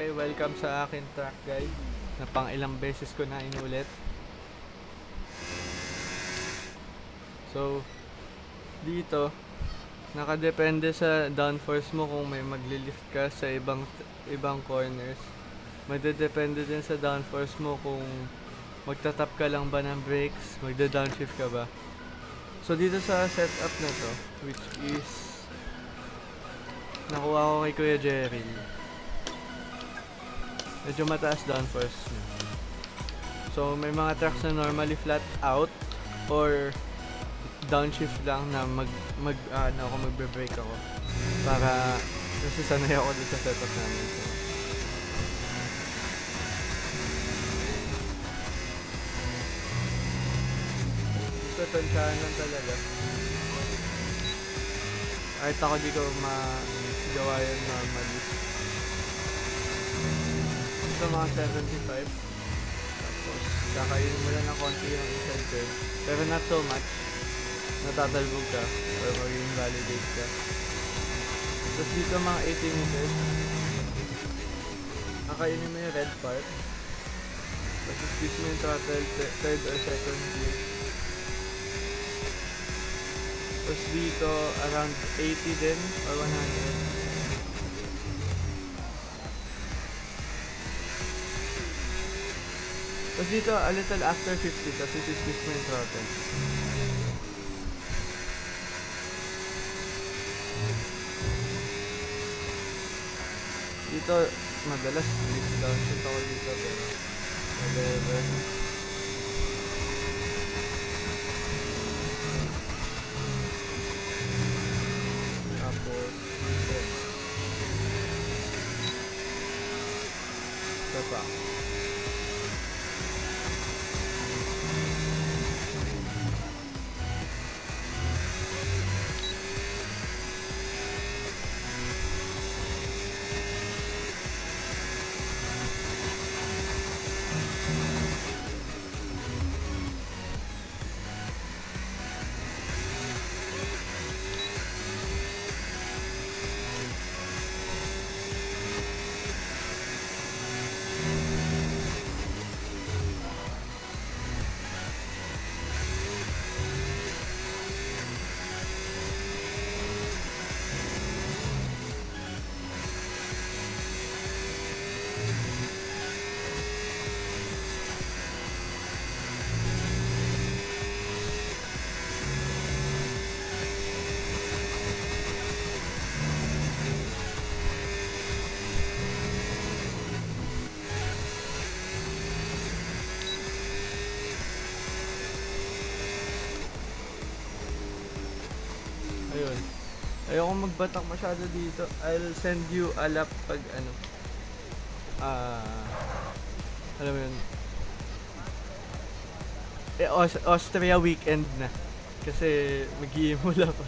Okay, welcome sa akin track guide na pang ilang beses ko na inulit. So, dito, nakadepende sa downforce mo kung may maglilift ka sa ibang corners. Magdedepende din sa downforce mo kung magtatap ka lang ba ng brakes, magda-downshift ka ba. So, dito sa setup na to, which is nakuha ko kay Kuya Jerry, medyo mataas downforce niya. So may mga trucks na normally flat out or downshift lang na magbe-brake ako para kasi sanay ako dito sa setup namin. So tansyahan lang talaga. Kahit ako di ko magawa yun normally. Ito mga 75. Tapos kakainin mo lang ng konti yung inside curve. Pero not so much. Natatalbog ka or magiging validate ka. Tapos dito mga 80 meters. Kakainin mo yung red part. Tapos squeeze mo yung throttle third or second gear. Tapos dito around 80 din or 100. Tapos dito, a little after 50, tapos isi-squeeze mo yung throttle. Dito, madalas downshift ako dito, pero whatever. Tapos, ito pa. Ayun. Ayoko magbatak masyado dito. I'll send you a lap pag ano. Alam mo yun. Austria weekend na. Kasi mag-iimula pa.